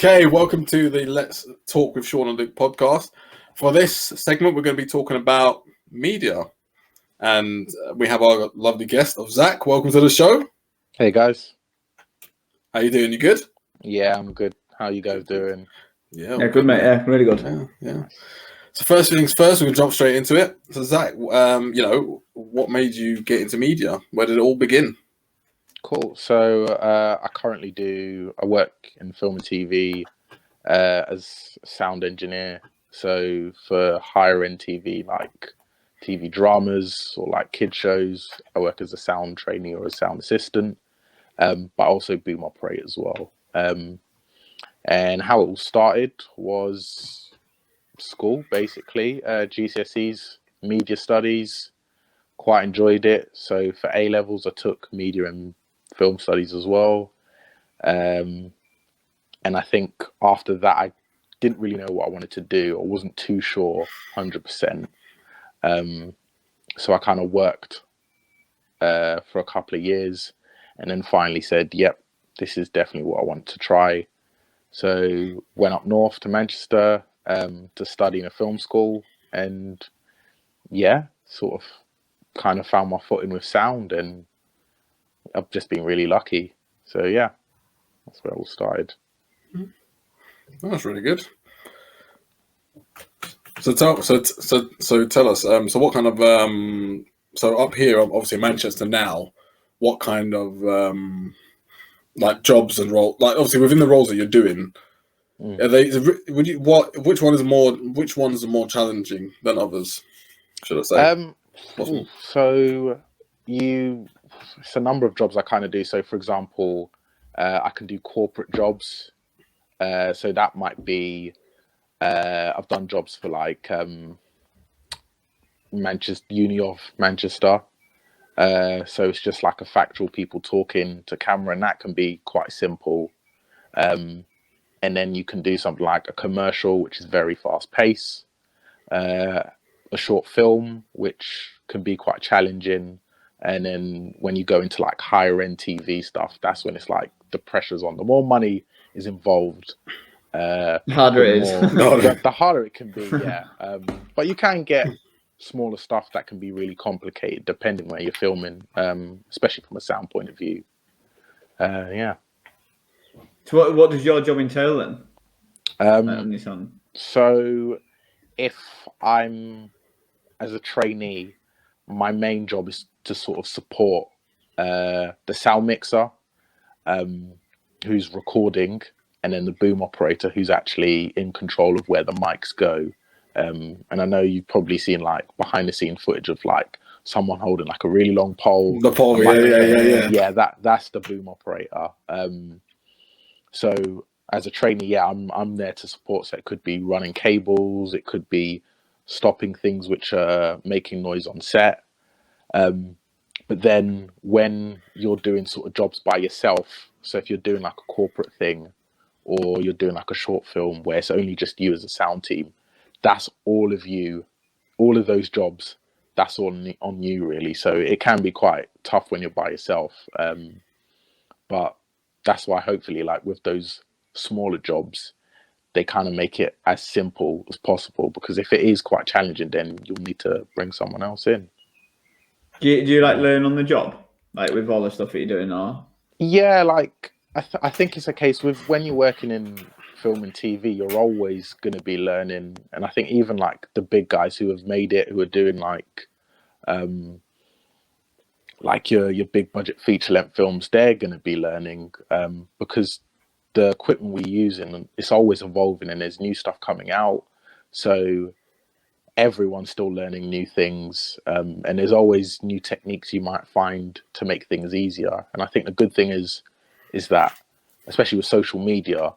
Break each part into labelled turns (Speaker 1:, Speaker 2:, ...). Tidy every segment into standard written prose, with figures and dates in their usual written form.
Speaker 1: Okay, welcome to the Let's Talk with Shaun and Luke podcast. For this segment, we're going to be talking about media. And we have our lovely guest of ZAK. Welcome to the show.
Speaker 2: Hey, guys.
Speaker 1: How you doing? You good?
Speaker 2: Yeah, I'm good. How you guys doing?
Speaker 1: Yeah,
Speaker 3: good, mate. Yeah, really good.
Speaker 1: Yeah.
Speaker 2: Nice.
Speaker 1: So first things first, we can jump straight into it. So ZAK, what made you get into media? Where did it all begin?
Speaker 2: Cool. So I work in film and TV as a sound engineer. So for higher end TV, like TV dramas or like kid shows, I work as a sound trainee or a sound assistant, but I also boom operate as well. And how it all started was school, basically, GCSEs, media studies. Quite enjoyed it. So for A levels, I took media and film studies as well. And I think after that, I didn't really know what I wanted to do. I wasn't too sure 100%. So I kind of worked for a couple of years and then finally said, yep, this is definitely what I want to try. So went up north to Manchester to study in a film school, and yeah, sort of kind of found my footing with sound, and I've just been really lucky. So yeah, that's where it all started.
Speaker 1: That's really good. So tell us. So what kind of so up here, obviously Manchester now, what kind of like jobs and role, like obviously within the roles that you're doing, are they? Which ones are more challenging than others? Should I say?
Speaker 2: So it's a number of jobs I kind of do. So for example, I can do corporate jobs. So that might be, I've done jobs for like Uni of Manchester. So it's just like a factual people talking to camera, and that can be quite simple. And then you can do something like a commercial, which is very fast paced, a short film, which can be quite challenging. And then when you go into like higher end TV stuff, that's when it's like the pressure's on. The more money is involved,
Speaker 3: the harder it is.
Speaker 2: The harder it can be, yeah. But you can get smaller stuff that can be really complicated depending where you're filming, especially from a sound point of view. Yeah.
Speaker 3: So what does your job entail then?
Speaker 2: So if I'm as a trainee, my main job is to sort of support the sound mixer, who's recording, and then the boom operator who's actually in control of where the mics go. And I know you've probably seen like behind the scene footage of like someone holding like a really long pole.
Speaker 1: The pole, yeah.
Speaker 2: Yeah, that's the boom operator. So as a trainee, yeah, I'm there to support. So it could be running cables, it could be stopping things which are making noise on set. But then when you're doing sort of jobs by yourself, so if you're doing like a corporate thing or you're doing like a short film where it's only just you as a sound team, that's all of you, all of those jobs, that's all on you really. So it can be quite tough when you're by yourself. But that's why hopefully like with those smaller jobs, they kind of make it as simple as possible, because if it is quite challenging, then you'll need to bring someone else in.
Speaker 3: Do you like learn on the job, like with all the stuff that you're doing, or?
Speaker 2: Yeah, like I think it's a case with when you're working in film and TV, you're always going to be learning. And I think even like the big guys who have made it, who are doing like your big budget feature length films, they're going to be learning because the equipment we use and it's always evolving and there's new stuff coming out. So everyone's still learning new things, and there's always new techniques you might find to make things easier. And I think the good thing is that, especially with social media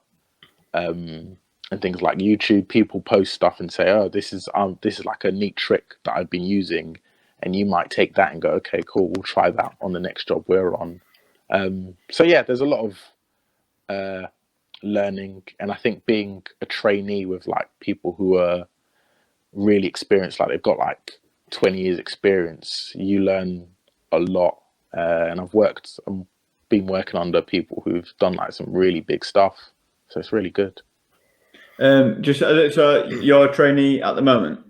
Speaker 2: and things like YouTube, people post stuff and say, "Oh, this is like a neat trick that I've been using," and you might take that and go, "Okay, cool, we'll try that on the next job we're on." So yeah, there's a lot of learning, and I think being a trainee with like people who are really experienced, like they've got like 20 years experience, you learn a lot. And I've been working under people who've done like some really big stuff. So it's really good.
Speaker 3: So you're a trainee at the moment?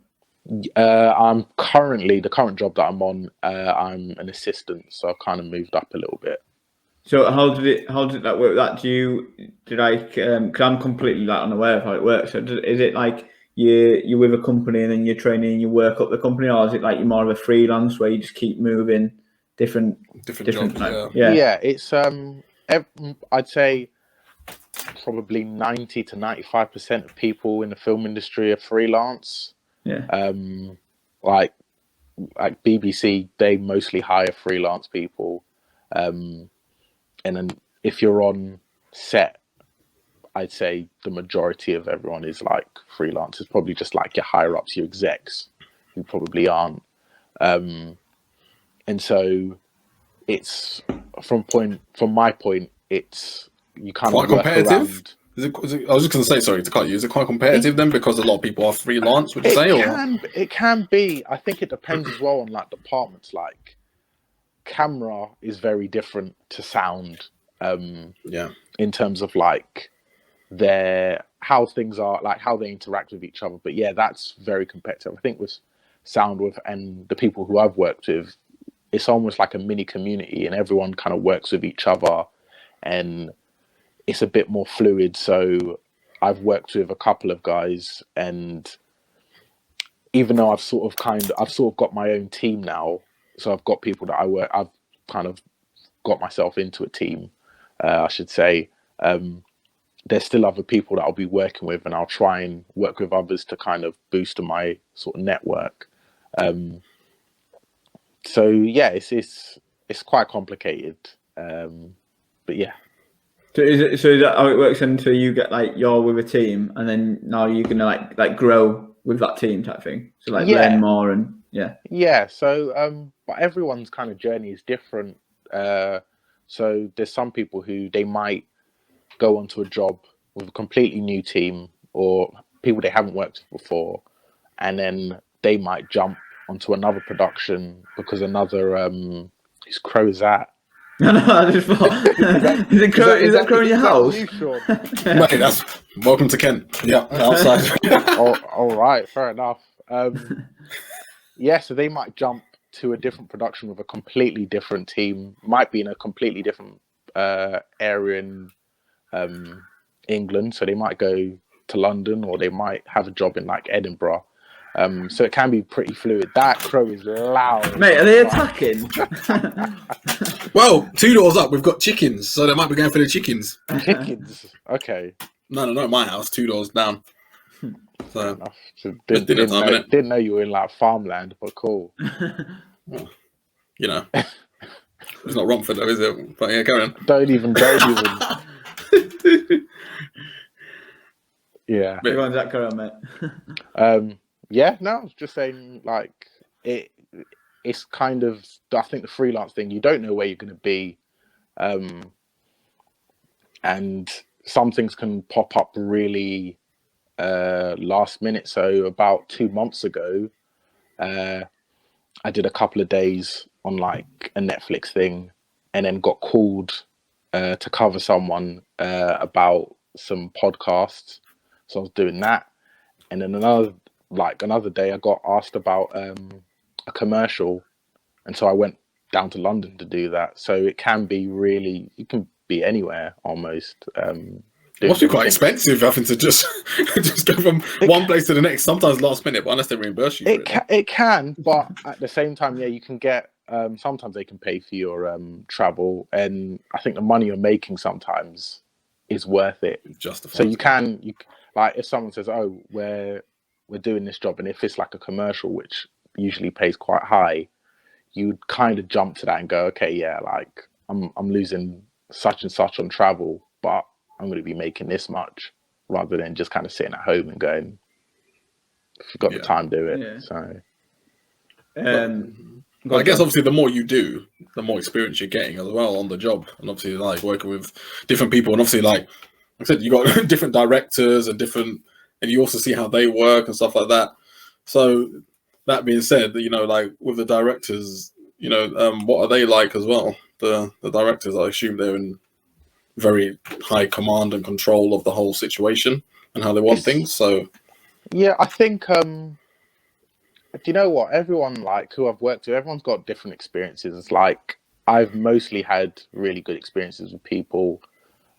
Speaker 2: I'm currently, the current job that I'm on, I'm an assistant, so I've kind of moved up a little bit.
Speaker 3: So how did that work? Because I'm completely like unaware of how it works. So is it like you're with a company and then you're training and you work up the company, or is it like you're more of a freelance where you just keep moving different
Speaker 1: jobs?
Speaker 3: like,
Speaker 2: yeah. It's I'd say probably 90 to 95% of people in the film industry are freelance.
Speaker 3: Yeah.
Speaker 2: Like BBC, they mostly hire freelance people. And then if you're on set, I'd say the majority of everyone is like freelance. It's probably just like your higher ups, your execs, who probably aren't. And so it's from my point, it's you kind
Speaker 1: quite
Speaker 2: of work
Speaker 1: competitive.
Speaker 2: Around.
Speaker 1: I was just going to say, sorry to cut you. Is it quite competitive then, because a lot of people are freelance? Would you say?
Speaker 2: It can be. I think it depends as well on like departments. Like camera is very different to sound. In terms of like how things are, like how they interact with each other. But yeah, that's very competitive. I think with sound and the people who I've worked with, it's almost like a mini community and everyone kind of works with each other and it's a bit more fluid. So I've worked with a couple of guys, and even though I've sort of got my own team now, so I've got people that I've kind of got myself into a team, I should say. There's still other people that I'll be working with, and I'll try and work with others to kind of boost my sort of network. So yeah, it's quite complicated, but yeah.
Speaker 3: So is that how it works? Until you get like you're with a team, and then now you're gonna like grow with that team type thing. So like learn more and
Speaker 2: yeah. So but everyone's kind of journey is different. So there's some people who they might go onto a job with a completely new team or people they haven't worked with before, and then they might jump onto another production because another whose crow is that?
Speaker 3: No, I just thought, is that crow in your house?
Speaker 2: You, Sean?
Speaker 1: Mate, that's welcome to Kent. Yeah, outside.
Speaker 2: All right, fair enough. Yeah, so they might jump to a different production with a completely different team, might be in a completely different area in England, so they might go to London or they might have a job in like Edinburgh. So it can be pretty fluid. That crow is loud.
Speaker 3: Mate, are they attacking?
Speaker 1: Well, 2 doors up, we've got chickens, so they might be going for the chickens.
Speaker 2: Chickens? Okay.
Speaker 1: No, not my house, 2 doors down. So,
Speaker 2: didn't know you were in like farmland, but cool.
Speaker 1: Well, you know, it's not Romford though, is it? But yeah, go on.
Speaker 2: Don't even. Yeah.
Speaker 3: Everyone's that girl, mate.
Speaker 2: Yeah, no, I was just saying, like, it's kind of, I think the freelance thing, you don't know where you're going to be. And some things can pop up really last minute. So about 2 months ago, I did a couple of days on like a Netflix thing and then got called to cover someone about some podcasts. So I was doing that. And then another day I got asked about a commercial. And so I went down to London to do that. So it can be really, you can be anywhere almost.
Speaker 1: It must be quite expensive having to just go from one place to the next, sometimes last minute, but unless they reimburse you.
Speaker 2: It can, but at the same time, yeah, you can get, sometimes they can pay for your travel. And I think the money you're making sometimes is worth it.
Speaker 1: Justified.
Speaker 2: So you like if someone says, oh, we're doing this job, and if it's like a commercial, which usually pays quite high, you'd kind of jump to that and go, okay, yeah, like I'm losing such and such on travel, but I'm going to be making this much, rather than just kind of sitting at home and going, if you've got the time, do it. Yeah. So,
Speaker 1: I guess obviously the more you do, the more experience you're getting as well on the job, and obviously like working with different people, and obviously like I said, you got different directors and you also see how they work and stuff like that. So that being said, you know, like with the directors, you know, what are they like as well? The directors, I assume they're in very high command and control of the whole situation and how they want things. So
Speaker 2: yeah, I think do you know what? Everyone like who I've worked with, everyone's got different experiences. Like I've mostly had really good experiences with people,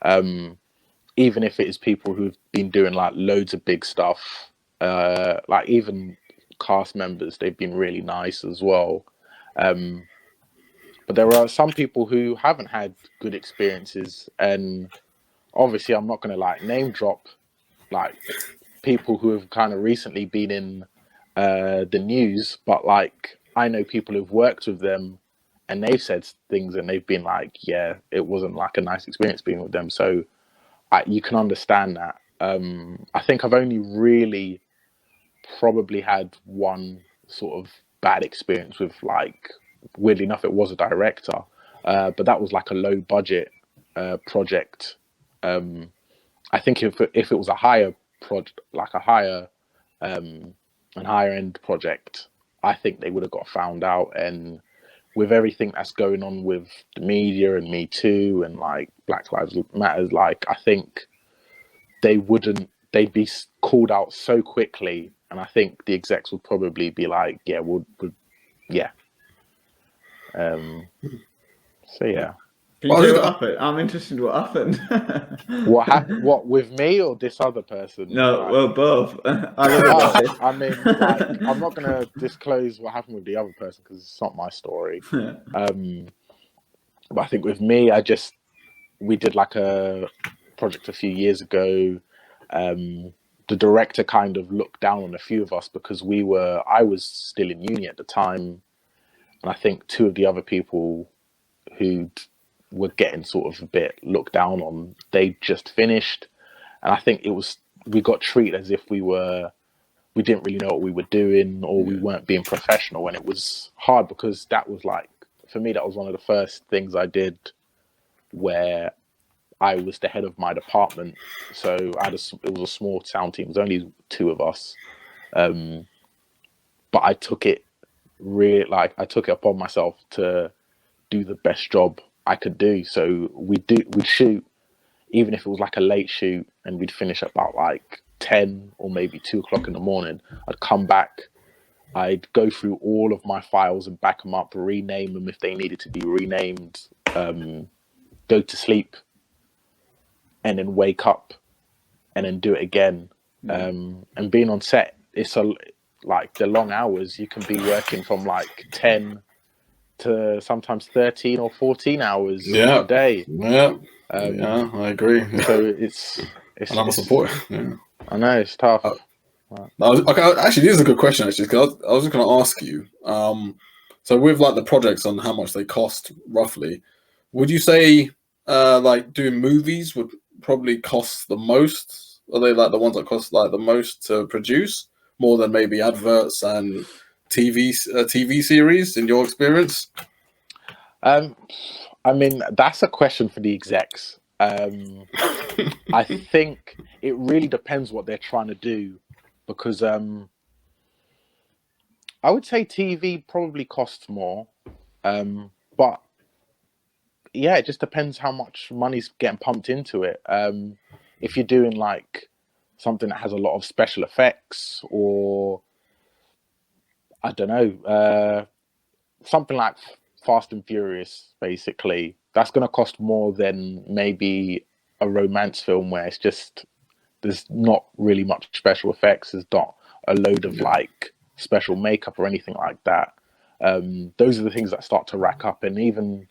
Speaker 2: even if it is people who've been doing like loads of big stuff. Like even cast members, they've been really nice as well. But there are some people who haven't had good experiences, and obviously I'm not going to like name drop like people who have kind of recently been in the news, but like I know people who've worked with them and they've said things and they've been like, yeah, it wasn't like a nice experience being with them. So you can understand that. I think I've only really probably had one sort of bad experience with like, weirdly enough, it was a director, but that was like a low budget project. I think if it was a higher project, like a higher and higher end project, I think they would have got found out. And with everything that's going on with the media and Me Too and like Black Lives Matters, like I think they'd be called out so quickly, and I think the execs would probably be like, yeah, yeah. So yeah.
Speaker 3: Can you say what happened? I'm interested in what happened.
Speaker 2: What happened? What with me or this other person?
Speaker 3: No,
Speaker 2: like,
Speaker 3: well, both. I love about it.
Speaker 2: I mean, like, I'm not gonna disclose what happened with the other person because it's not my story. But I think with me, we did like a project a few years ago. The director kind of looked down on a few of us because I was still in uni at the time, and I think two of the other people who were getting sort of a bit looked down on, they just finished, and I think we got treated as if we didn't really know what we were doing, or we weren't being professional, and it was hard because that was like, for me, that was one of the first things I did where I was the head of my department. So it was a small sound team. It was only two of us. But I took it I took it upon myself to do the best job I could do. So we'd shoot, even if it was like a late shoot, and we'd finish at about like 10 or maybe 2 o'clock in the morning. I'd come back, I'd go through all of my files and back them up, rename them if they needed to be renamed, go to sleep, and then wake up and then do it again. And being on set, it's like the long hours. You can be working from like 10 to sometimes 13 or 14 hours a day.
Speaker 1: Yeah, I agree.
Speaker 2: So it's
Speaker 1: and I'm a supporter. Yeah.
Speaker 2: I know it's tough.
Speaker 1: Actually, this is a good question. Actually, because I was just going to ask you. So with like the projects on how much they cost roughly, would you say like doing movies would probably cost the most? Are they like the ones that cost like the most to produce, more than maybe adverts and TV series in your experience?
Speaker 2: I mean, that's a question for the execs. I think it really depends what they're trying to do, because I would say TV probably costs more, but yeah, it just depends how much money's getting pumped into it. If you're doing like something that has a lot of special effects, or I don't know, something like Fast and Furious, basically, that's going to cost more than maybe a romance film where it's just, there's not really much special effects. There's not a load of like special makeup or anything like that. Those are the things that start to rack up. And even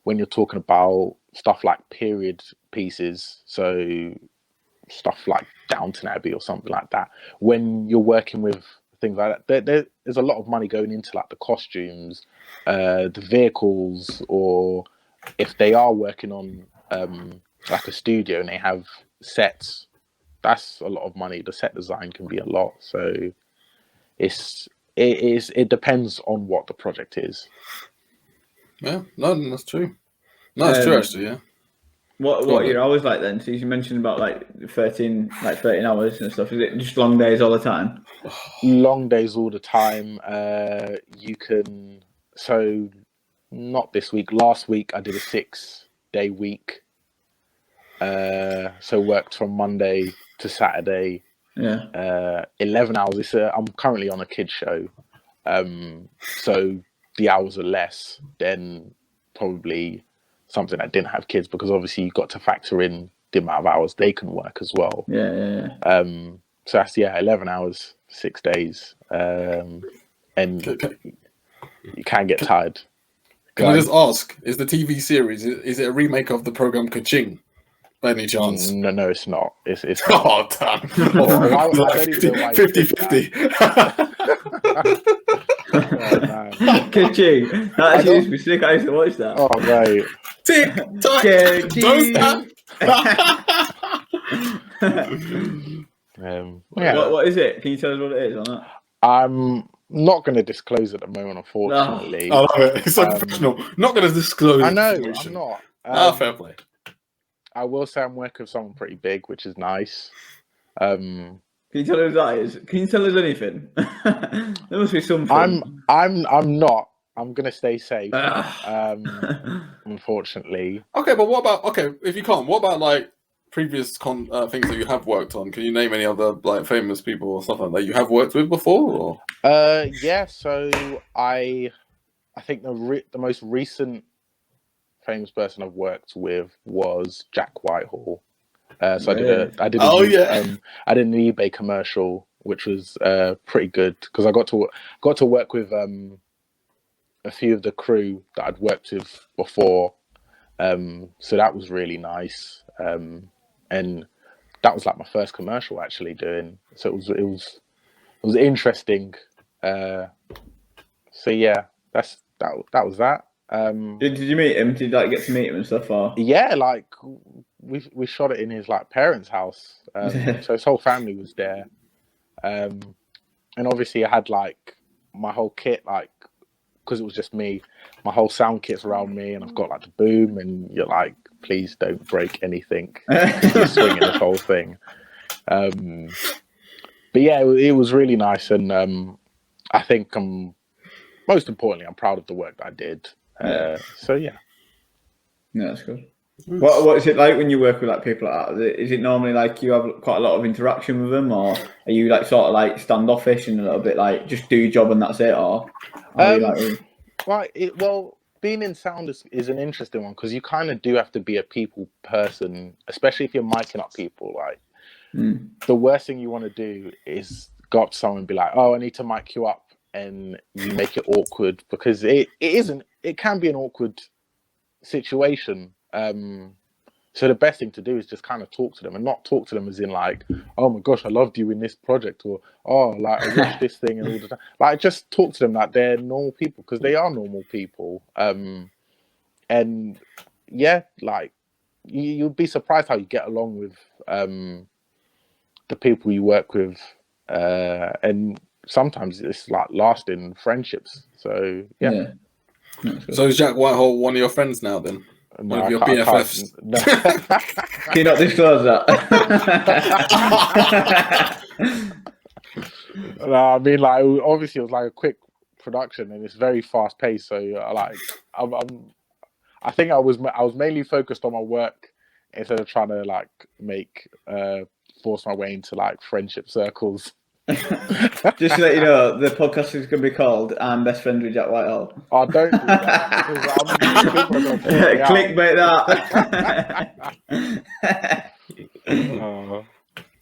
Speaker 2: when you're talking about stuff like period pieces, so stuff like Downton Abbey or something like that, when you're working with things like that, there's a lot of money going into like the costumes, the vehicles, or if they are working on like a studio and they have sets, that's a lot of money. The set design can be a lot. So it depends on what the project is.
Speaker 1: Yeah, no, that's true. No, it's true actually. Yeah.
Speaker 3: What are your hours like then? So you mentioned about like 13 hours and stuff. Is it just long days all the time?
Speaker 2: Long days all the time. So not this week. Last week I did a 6-day week. So worked from Monday to Saturday, 11 hours. I'm currently on a kids show, so the hours are less than probably something that didn't have kids, because obviously you've got to factor in the amount of hours they can work as well. So that's 11 hours, 6 days, and you can get tired.
Speaker 1: Can I just ask, is the TV series, is it a remake of the program Ka-Ching by any chance?
Speaker 2: No, it's not. It's
Speaker 1: oh, damn.
Speaker 2: I don't even know why
Speaker 1: 50-50.
Speaker 2: Oh, man.
Speaker 3: Ka-Ching. That actually used to be sick. I used to watch that.
Speaker 2: Oh, right.
Speaker 1: Tick, tock, don't stop.
Speaker 3: What is it? Can you tell us what it is on that?
Speaker 2: I'm not going to disclose at the moment, unfortunately.
Speaker 1: I love it. It's so professional. Not going to disclose.
Speaker 2: I know, I'm not.
Speaker 1: Fair play.
Speaker 2: I will say I'm working with someone pretty big, which is nice.
Speaker 3: Can you tell us who that is? Can you tell us anything? There must be something.
Speaker 2: I'm not. I'm gonna stay safe. Unfortunately.
Speaker 1: Okay, but what about if you can't, what about like previous things that you have worked on? Can you name any other like famous people or stuff like that you have worked with before? Or?
Speaker 2: Yeah. So I think the most recent famous person I've worked with was Jack Whitehall. So really? I did an eBay commercial, which was pretty good, because I got to work with a few of the crew that I'd worked with before, so that was really nice, and that was like my first commercial actually doing. So it was interesting. So yeah, that was that.
Speaker 3: Did you meet him? Did you like get to meet him and stuff? Or?
Speaker 2: Yeah, like we shot it in his like parents' house, so his whole family was there, and obviously I had like my whole kit, like, because it was just me, my whole sound kit's around me, and I've got like the boom, and you're like, please don't break anything. You're swinging this whole thing. But yeah, it was really nice, and I think most importantly, I'm proud of the work that I did. So yeah.
Speaker 3: Yeah, that's good. What is it like when you work with like people like that? Is it normally like you have quite a lot of interaction with them, or are you like sort of like standoffish and a little bit like just do your job and that's it, or are you like?
Speaker 2: Well, being in sound is an interesting one, because you kind of do have to be a people person, especially if you're micing up people. Like the worst thing you want to do is go up to someone and be like, "Oh, I need to mic you up," and you make it awkward, because it can be an awkward situation. So the best thing to do is just kind of talk to them, and not talk to them as in like, "Oh my gosh, I loved you in this project," or "Oh, like I watched this thing," and all the time. Like, just talk to them like they're normal people, because they are normal people. And yeah, like you'd be surprised how you get along with the people you work with, and sometimes it's like lasting friendships. So yeah.
Speaker 1: So is Jack Whitehall one of your friends now then?
Speaker 2: No,
Speaker 1: One of your BFFs?
Speaker 2: No.
Speaker 3: Can you not disclose that?
Speaker 2: No, I mean, like, obviously it was like a quick production, and it's very fast paced. So like, I think I was mainly focused on my work instead of trying to like force my way into like friendship circles.
Speaker 3: Just to let you know, the podcast is going to be called "I'm Best Friends with Jack Whitehall."
Speaker 2: Oh, don't do that, because
Speaker 3: clickbait that.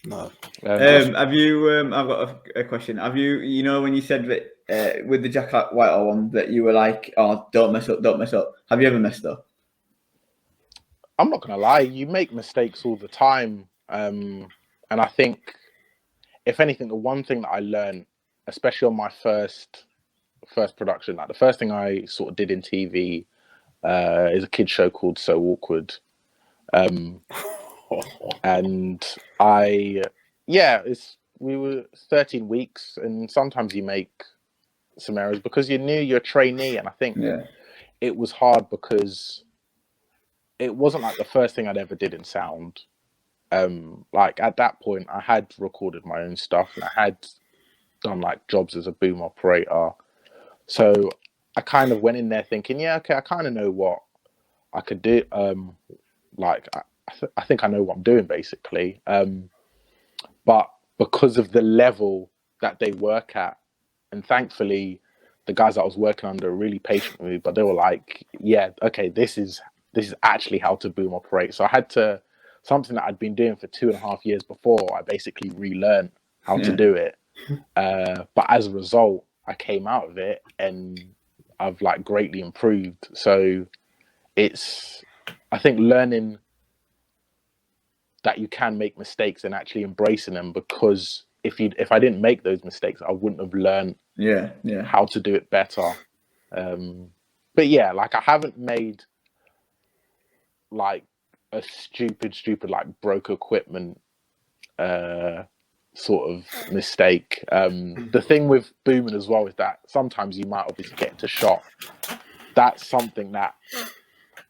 Speaker 1: No.
Speaker 3: Have you? I've got a question. Have you? You know, when you said that with the Jack Whitehall one, that you were like, "Oh, don't mess up, don't mess up." Have you ever messed up?
Speaker 2: I'm not gonna lie. You make mistakes all the time, and I think, if anything, the one thing that I learned, especially on my first production, like the first thing I sort of did in TV, is a kids show called So Awkward, and we were 13 weeks, and sometimes you make some errors because you're new, you're a trainee, and I think it was hard because it wasn't like the first thing I'd ever did in sound. Like at that point, I had recorded my own stuff, and I had done like jobs as a boom operator. So I kind of went in there thinking, yeah, okay, I kind of know what I could do. Like I think I know what I'm doing basically. But because of the level that they work at, and thankfully the guys that I was working under are really patient with me, but they were like, yeah, okay, this is actually how to boom operate. So I had to, something that I'd been doing for 2.5 years before, I basically relearned how to do it. But as a result, I came out of it and I've like greatly improved. So it's, I think, learning that you can make mistakes and actually embracing them, because if I didn't make those mistakes, I wouldn't have learned how to do it better. But yeah, like I haven't made like a stupid like broke equipment sort of mistake. The thing with booming as well is that sometimes you might obviously get into shot. That's something that,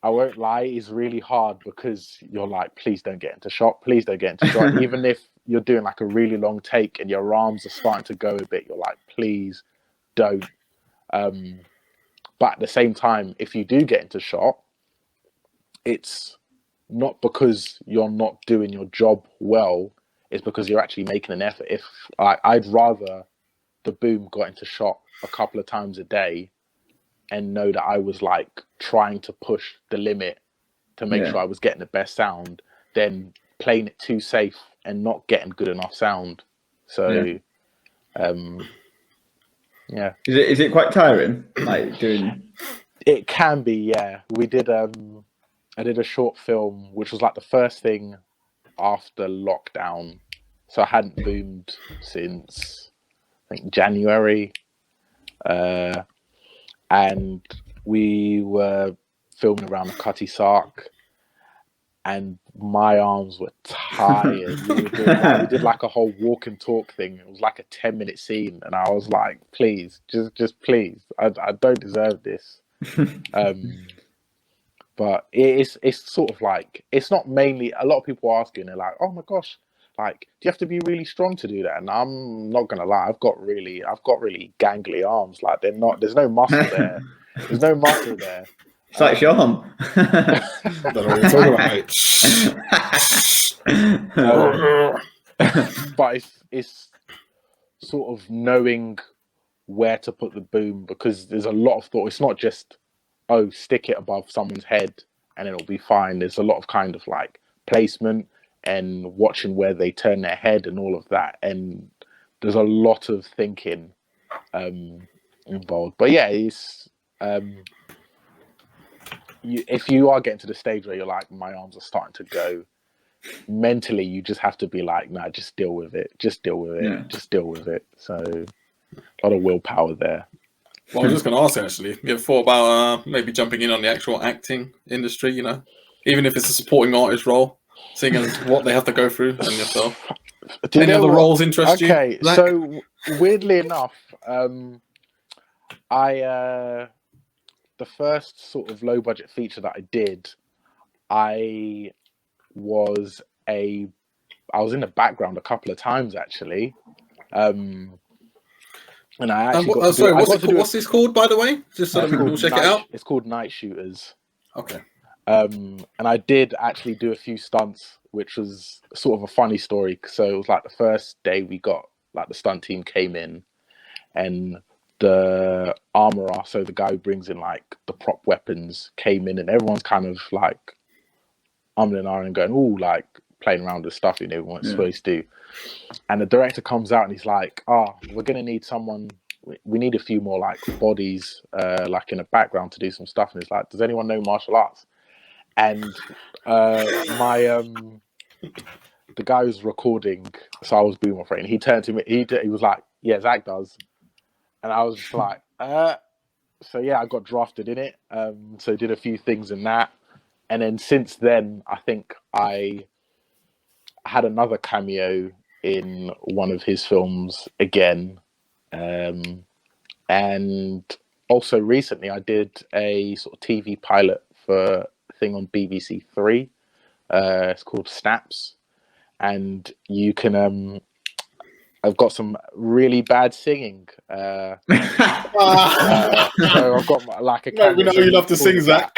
Speaker 2: I won't lie, is really hard, because you're like, please don't get into shot, please don't get into shot. Even if you're doing like a really long take and your arms are starting to go a bit, you're like, please don't. But at the same time, if you do get into shot, it's not because you're not doing your job well, it's because you're actually making an effort. If I'd rather the boom got into shot a couple of times a day and know that I was like trying to push the limit to make sure I was getting the best sound, than playing it too safe and not getting good enough sound. So
Speaker 3: Is it quite tiring, like doing?
Speaker 2: It can be, yeah. We did I did a short film which was like the first thing after lockdown, so I hadn't boomed since I think January, and we were filming around the Cutty Sark, and my arms were tired. We did like a whole walk and talk thing. It was like a 10-minute scene, and I was like, please, just please, I don't deserve this. But it's sort of like, it's not mainly, a lot of people are asking, they're like, oh my gosh, like, do you have to be really strong to do that? And I'm not gonna lie, I've got really gangly arms. Like, there's no muscle there. There's no muscle there.
Speaker 3: It's like Shaun.
Speaker 1: Don't know what you're talking about, mate.
Speaker 2: But it's sort of knowing where to put the boom, because there's a lot of thought. It's not just, oh, stick it above someone's head and it'll be fine. There's a lot of kind of like placement and watching where they turn their head and all of that. And there's a lot of thinking involved. But yeah, it's if you are getting to the stage where you're like, my arms are starting to go, mentally you just have to be like, nah, just deal with it. Just deal with it. Just deal with it. So a lot of willpower there.
Speaker 1: Well, I was just going to ask, actually, you ever thought about maybe jumping in on the actual acting industry, you know, even if it's a supporting artist role, seeing as what they have to go through and yourself? Any other roles interest you?
Speaker 2: Okay, so weirdly enough, the first sort of low budget feature that I did, I was in the background a couple of times actually. And I actually
Speaker 1: what's this called, by the way? Just so that we can all check it out.
Speaker 2: It's called Night Shooters.
Speaker 1: Okay.
Speaker 2: And I did actually do a few stunts, which was sort of a funny story. So it was like the first day we got, like, the stunt team came in, and the armorer, so the guy who brings in like the prop weapons, came in, and everyone's kind of like umming and ahhing and going, oh, like playing around with stuff, you know, what it's supposed to do. And the director comes out and he's like, we're going to need someone, we need a few more like bodies like in the background to do some stuff. And he's like, does anyone know martial arts? And the guy who's recording, so I was boom operating, he turned to me, he was like, yeah, ZAK does. And I was just like, so yeah, I got drafted in it. So did a few things in that. And then since then, I think I had another cameo in one of his films again. And also recently I did a sort of TV pilot for a thing on BBC Three. It's called Snaps. And you can, I've got some really bad singing. So I've got like a cameo.
Speaker 1: We know you love to sing, ZAK.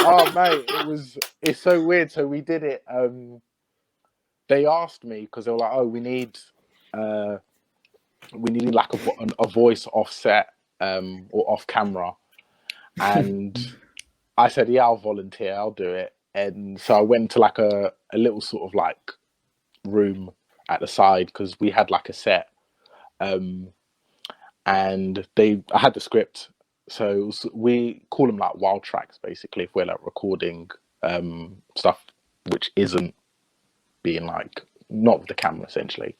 Speaker 2: Oh mate, it's so weird. So we did it. They asked me because they were like, "Oh, we need like a voice offset or off camera," and I said, "Yeah, I'll volunteer. I'll do it." And so I went to like a little sort of like room at the side because we had like a set, and I had the script. So we call them like wild tracks, basically, if we're like recording stuff which isn't being like not with the camera, essentially.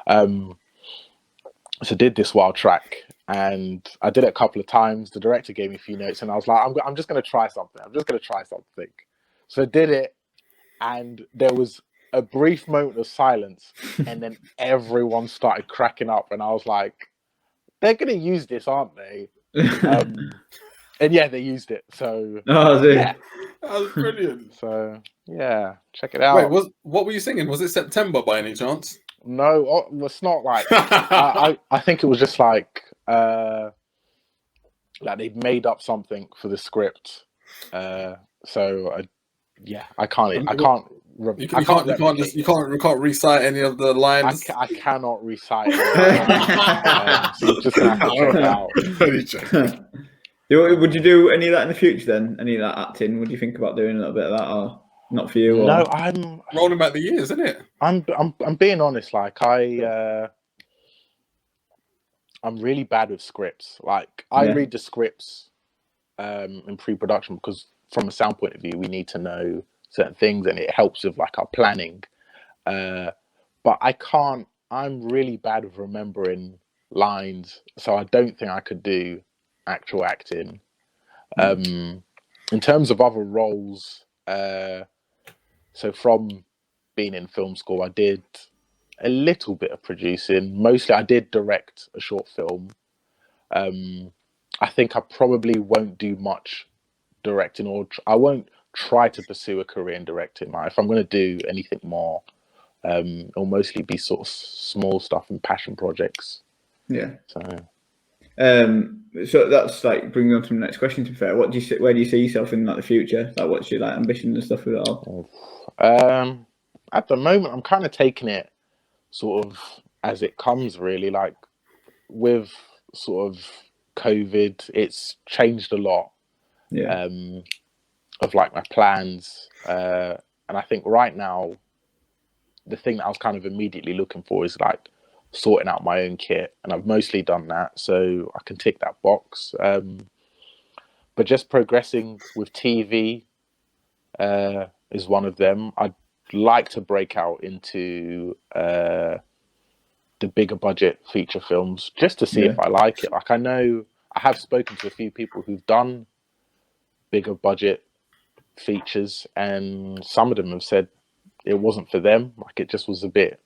Speaker 2: So did this wild track, and I did it a couple of times. The director gave me a few notes, and I was like, I'm just going to try something. So I did it, and there was a brief moment of silence, and then everyone started cracking up, and I was like, they're going to use this, aren't they? And yeah, they used it. So
Speaker 3: yeah.
Speaker 1: That was brilliant.
Speaker 2: So yeah, check it out.
Speaker 1: Wait, what were you singing? Was it September by any chance?
Speaker 2: No, it's not like I think it was just like they'd made up something for the script. I can't.
Speaker 1: You can't recite any of the lines.
Speaker 2: I cannot recite. So you're just gonna have to check it out.
Speaker 3: Would you do any of that in the future then? Any of that acting? Would you think about doing a little bit of that, or not for you? Or...
Speaker 2: No, I'm
Speaker 1: rolling back the years, isn't it?
Speaker 2: I'm being honest. Like I'm really bad with scripts. Like I read the scripts in pre-production because from a sound point of view, we need to know certain things, and it helps with like our planning. But I can't. I'm really bad with remembering lines, so I don't think I could do actual acting. In terms of other roles, so from being in film school, I did a little bit of producing. Mostly I did direct a short film. I think I probably won't do much directing, or I won't try to pursue a career in directing. Like, if I'm going to do anything more, it'll mostly be sort of small stuff and passion projects.
Speaker 3: Yeah.
Speaker 2: So
Speaker 3: so that's like bringing on to the next question. To be fair, where do you see yourself in like the future? Like, what's your like ambition and stuff with it all?
Speaker 2: At the moment, I'm kind of taking it sort of as it comes, really. Like with sort of COVID, it's changed a lot.
Speaker 3: Yeah.
Speaker 2: Of like my plans, and I think right now, the thing that I was kind of immediately looking for is like sorting out my own kit, and I've mostly done that, so I can tick that box. But just progressing with TV is one of them. I'd like to break out into the bigger budget feature films just to see if I like it. Like I know I have spoken to a few people who've done bigger budget features, and some of them have said it wasn't for them. Like it just was a bit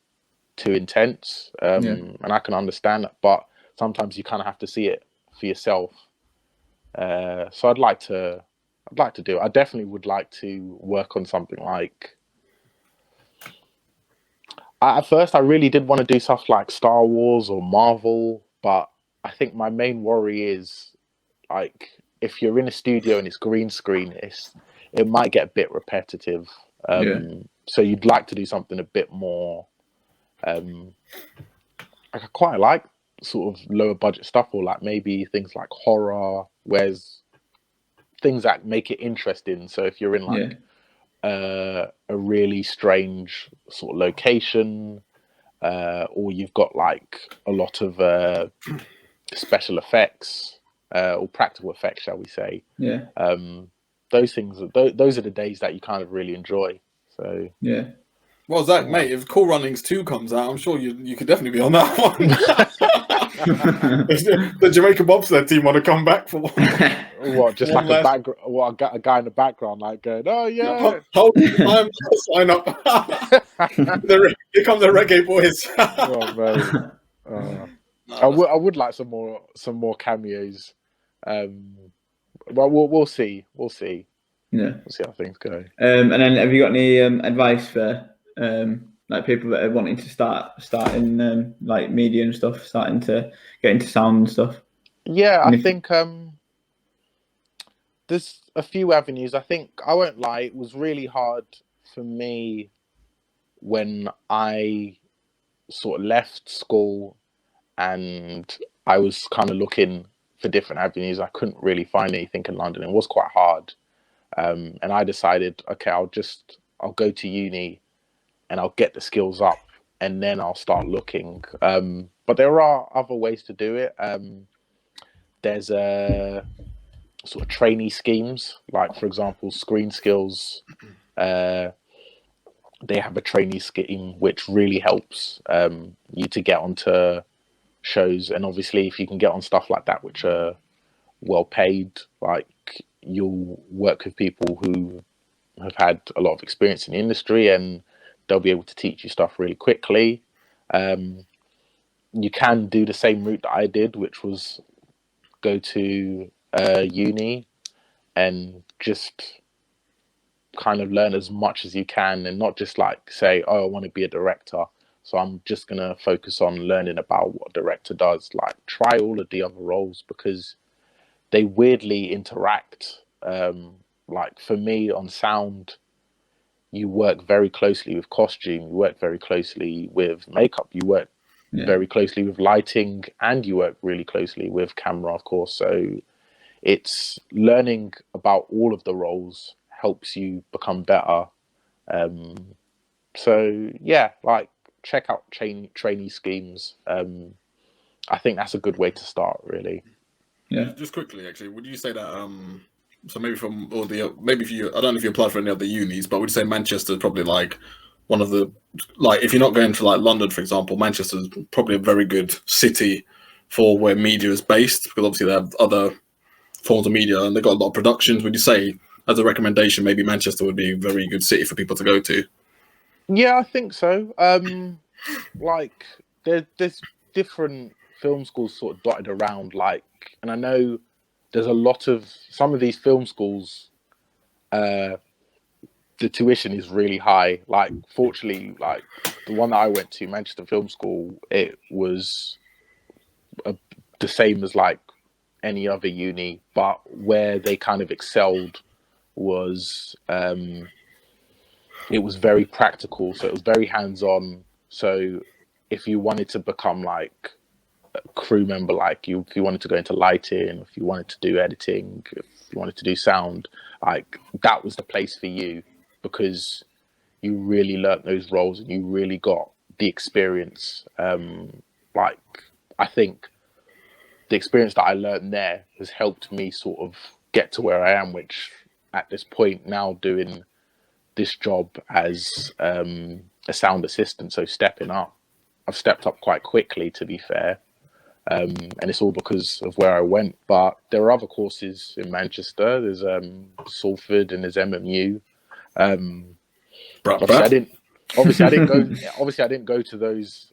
Speaker 2: too intense, and I can understand that, but sometimes you kind of have to see it for yourself. So I'd like to do it. I definitely would like to work on something like. At first, I really did want to do stuff like Star Wars or Marvel, but I think my main worry is like if you're in a studio and it's green screen, it might get a bit repetitive. So you'd like to do something a bit more. I quite like sort of lower budget stuff, or like maybe things like horror, whereas things that make it interesting. So if you're in like a really strange sort of location, or you've got like a lot of special effects or practical effects, shall we say? Those things, those are the days that you kind of really enjoy. So
Speaker 1: Well, Zach, mate, if Cool Runnings 2 comes out, I'm sure you could definitely be on that one. The Jamaican bobsled team want to come back for
Speaker 2: what? Just like a background? What, a guy in the background, like going, "Oh yeah,
Speaker 1: I'm sign up." Here come the reggae boys.
Speaker 2: I would like some more cameos. Well, we'll see. We'll see how things go.
Speaker 3: And then, have you got any advice for like people that are wanting to start in like media and stuff, starting to get into sound and stuff?
Speaker 2: Yeah, I think there's a few avenues. I think I won't lie, it was really hard for me when I sort of left school and I was kind of looking for different avenues. I couldn't really find anything in London. It was quite hard. And I decided, okay, I'll go to uni and I'll get the skills up and then I'll start looking. But there are other ways to do it. There's a sort of trainee schemes, like for example, Screen Skills. They have a trainee scheme which really helps you to get onto shows, and obviously if you can get on stuff like that which are well paid, like you'll work with people who have had a lot of experience in the industry and they'll be able to teach you stuff really quickly. You can do the same route that I did, which was go to uni and just kind of learn as much as you can, and not just like say, oh, I want to be a director, so I'm just going to focus on learning about what a director does. Like, try all of the other roles because they weirdly interact. Like for me on sound, you work very closely with costume, you work very closely with makeup, you work very closely with lighting, and you work really closely with camera, of course. So it's learning about all of the roles helps you become better. So yeah, like check out trainee schemes. I think that's a good way to start, really.
Speaker 3: Yeah.
Speaker 1: Just quickly, actually, would you say that so maybe from all the maybe if you, I don't know if you applied for any other unis, but would you say Manchester is probably like one of the, like if you're not going to like London, for example, Manchester is probably a very good city for where media is based, because obviously they have other forms of media and they've got a lot of productions. Would you say, as a recommendation, maybe Manchester would be a very good city for people to go to?
Speaker 2: Yeah, I think so. Like there's different film schools sort of dotted around, like, and I know there's a lot of some of these film schools. The tuition is really high. Like, fortunately, like the one that I went to, Manchester Film School, it was the same as like any other uni, but where they kind of excelled was it was very practical, so it was very hands-on. So if you wanted to become like a crew member, like if you wanted to go into lighting, if you wanted to do editing, if you wanted to do sound, like that was the place for you, because you really learnt those roles and you really got the experience. Like, I think the experience that I learned there has helped me sort of get to where I am, which at this point now doing this job as a sound assistant, so stepping up. I've stepped up quite quickly, to be fair, and it's all because of where I went. But there are other courses in Manchester. There's Salford and there's MMU. Obviously, I didn't go to those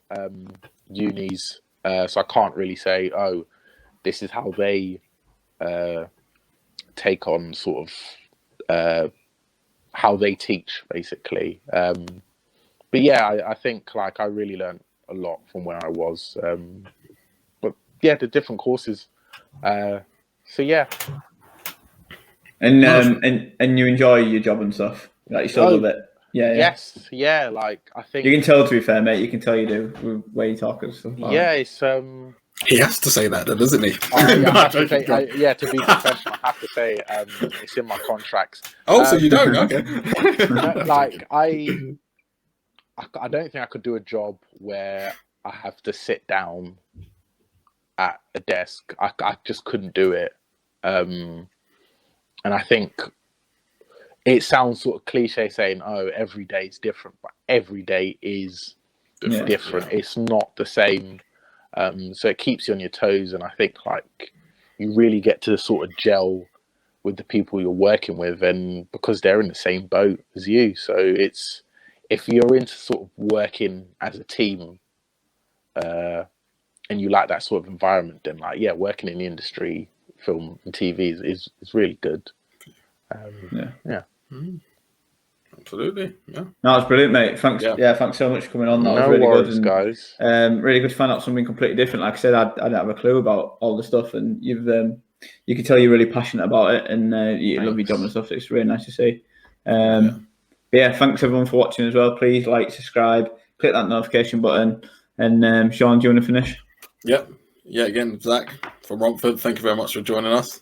Speaker 2: unis, so I can't really say, oh, this is how they take on sort of how they teach, basically. But yeah, I think like I really learned a lot from where I was. But yeah, the different courses. So yeah.
Speaker 3: And you enjoy your job and stuff. Like, you still love it. Yeah.
Speaker 2: Yes. Yeah. Like, I think
Speaker 3: you can tell, to be fair, mate. You can tell you do with the way you talk and stuff.
Speaker 2: Yeah, it's
Speaker 1: he has to say that, doesn't he?
Speaker 2: To be professional, I have to say it's in my contracts.
Speaker 1: Oh, so you don't? Okay.
Speaker 2: Like, I don't think I could do a job where I have to sit down at a desk. I just couldn't do it. And I think it sounds sort of cliche saying, oh, every day is different, but every day is different. Yeah. It's not the same. So it keeps you on your toes, and I think like you really get to sort of gel with the people you're working with, and because they're in the same boat as you. So it's, if you're into sort of working as a team, and you like that sort of environment, then like, yeah, working in the industry, film and TV is really good. Yeah.
Speaker 1: Absolutely. Yeah.
Speaker 3: No, it's brilliant, mate. Thanks. Yeah, thanks so much for coming on. That was really good, and,
Speaker 2: guys.
Speaker 3: Really good to find out something completely different. Like I said, I didn't have a clue about all the stuff, and you've you can tell you're really passionate about it, and you love your job and
Speaker 2: Thanks.
Speaker 3: stuff. So it's really nice to see. But yeah, thanks everyone for watching as well. Please like, subscribe, click that notification button, and Shaun, do you want to finish?
Speaker 1: Yep. Yeah, again, Zach from Romford, thank you very much for joining us.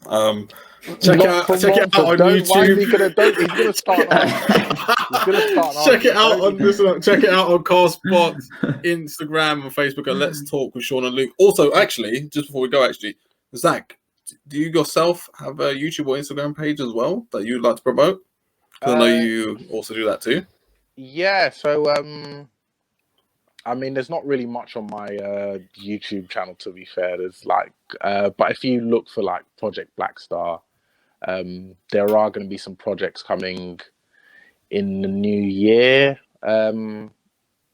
Speaker 1: Check it out on YouTube.
Speaker 2: He's gonna start.
Speaker 1: Check it out on check it out on Castbox, Instagram, and Facebook. And Let's Talk with Shaun and Luke. Also, actually, just before we go, Zach, do you yourself have a YouTube or Instagram page as well that you'd like to promote? Because I know you also do that too.
Speaker 2: Yeah. So I mean, there's not really much on my YouTube channel, to be fair. There's like, but if you look for like Project Black Star, there are going to be some projects coming in the new year,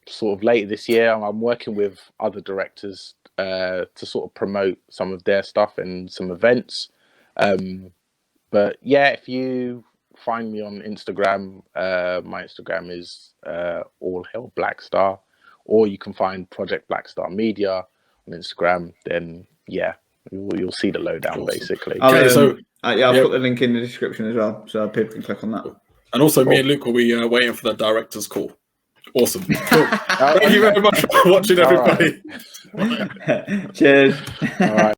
Speaker 2: sort of later this year. I'm working with other directors to sort of promote some of their stuff and some events. But yeah, if you find me on Instagram, my Instagram is All Hell Black Star. Or you can find Project Black Star Media on Instagram. Then yeah, you'll see the lowdown basically.
Speaker 3: I'll put the link in the description as well, so people can click on that.
Speaker 1: And also, me and Luke will be waiting for the director's call. Awesome. Cool. Thank you very much for watching, everybody.
Speaker 3: Cheers.
Speaker 2: All right.